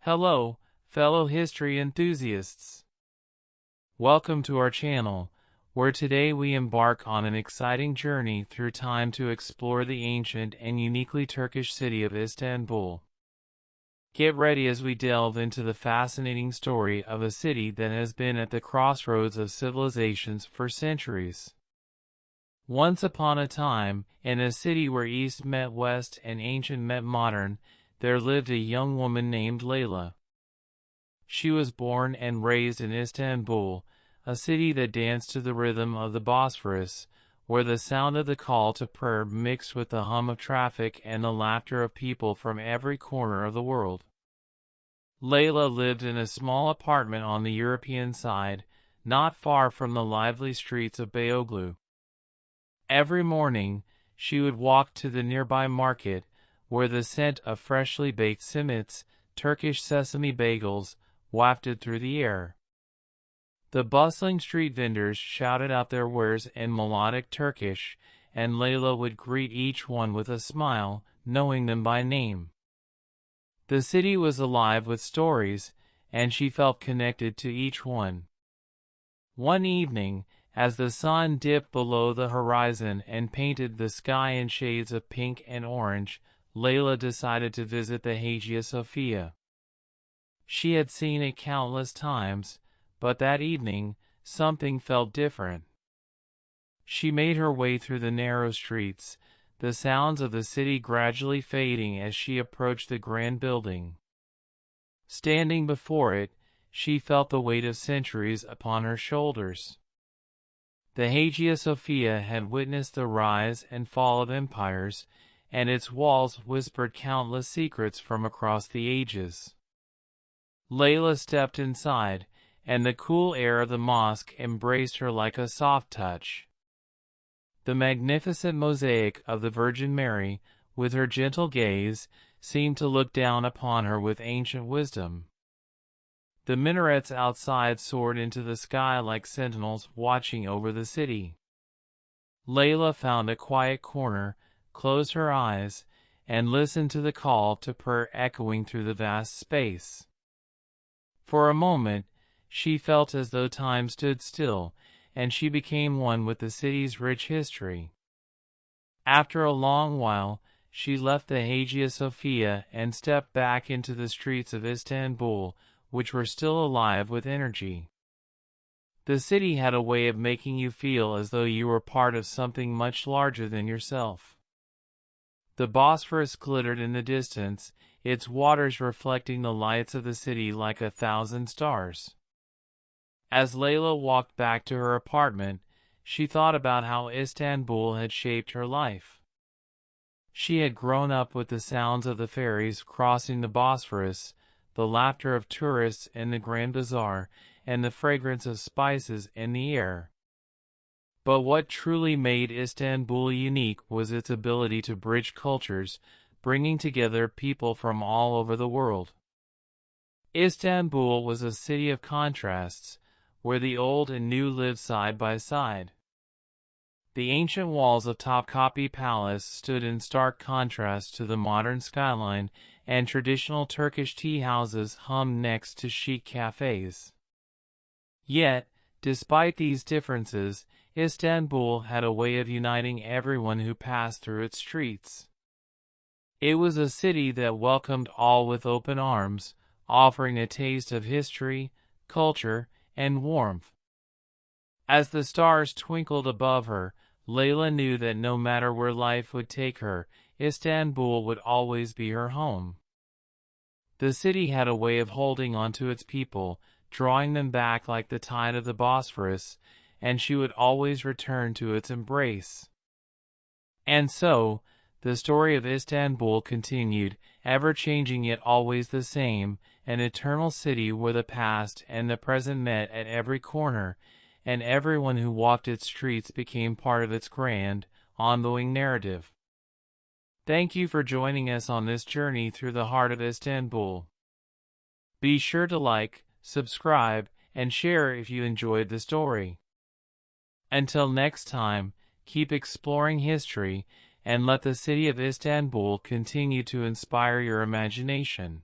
Hello, fellow history enthusiasts. Welcome to our channel, where today we embark on an exciting journey through time to explore the ancient and uniquely Turkish city of Istanbul. Get ready as we delve into the fascinating story of a city that has been at the crossroads of civilizations for centuries. Once upon a time, in a city where East met West and ancient met modern, there lived a young woman named Layla. She was born and raised in Istanbul, a city that danced to the rhythm of the Bosphorus, where the sound of the call to prayer mixed with the hum of traffic and the laughter of people from every corner of the world. Layla lived in a small apartment on the European side, not far from the lively streets of Beyoğlu. Every morning, she would walk to the nearby market, where the scent of freshly baked simits, Turkish sesame bagels, wafted through the air. The bustling street vendors shouted out their wares in melodic Turkish, and Layla would greet each one with a smile, knowing them by name. The city was alive with stories, and she felt connected to each one. One evening, as the sun dipped below the horizon and painted the sky in shades of pink and orange, Layla decided to visit the Hagia Sophia. She had seen it countless times, but that evening, something felt different. She made her way through the narrow streets, the sounds of the city gradually fading as she approached the grand building. Standing before it, she felt the weight of centuries upon her shoulders. The Hagia Sophia had witnessed the rise and fall of empires, and its walls whispered countless secrets from across the ages. Layla stepped inside, and the cool air of the mosque embraced her like a soft touch. The magnificent mosaic of the Virgin Mary, with her gentle gaze, seemed to look down upon her with ancient wisdom. The minarets outside soared into the sky like sentinels watching over the city. Layla found a quiet corner, closed her eyes, and listened to the call to prayer echoing through the vast space. For a moment, she felt as though time stood still, and she became one with the city's rich history. After a long while, she left the Hagia Sophia and stepped back into the streets of Istanbul, which were still alive with energy. The city had a way of making you feel as though you were part of something much larger than yourself. The Bosphorus glittered in the distance, its waters reflecting the lights of the city like 1,000 stars. As Layla walked back to her apartment, she thought about how Istanbul had shaped her life. She had grown up with the sounds of the ferries crossing the Bosphorus, the laughter of tourists in the Grand Bazaar, and the fragrance of spices in the air. But what truly made Istanbul unique was its ability to bridge cultures, bringing together people from all over the world. Istanbul was a city of contrasts, where the old and new lived side by side. The ancient walls of Topkapi Palace stood in stark contrast to the modern skyline, and traditional Turkish tea houses hummed next to chic cafes. Yet, despite these differences, Istanbul had a way of uniting everyone who passed through its streets. It was a city that welcomed all with open arms, offering a taste of history, culture, and warmth. As the stars twinkled above her, Layla knew that no matter where life would take her, Istanbul would always be her home. The city had a way of holding onto its people, drawing them back like the tide of the Bosphorus, and she would always return to its embrace. And so, the story of Istanbul continued, ever changing yet always the same, an eternal city where the past and the present met at every corner, and everyone who walked its streets became part of its grand, ongoing narrative. Thank you for joining us on this journey through the heart of Istanbul. Be sure to like, subscribe, and share if you enjoyed the story. Until next time, keep exploring history, and let the city of Istanbul continue to inspire your imagination.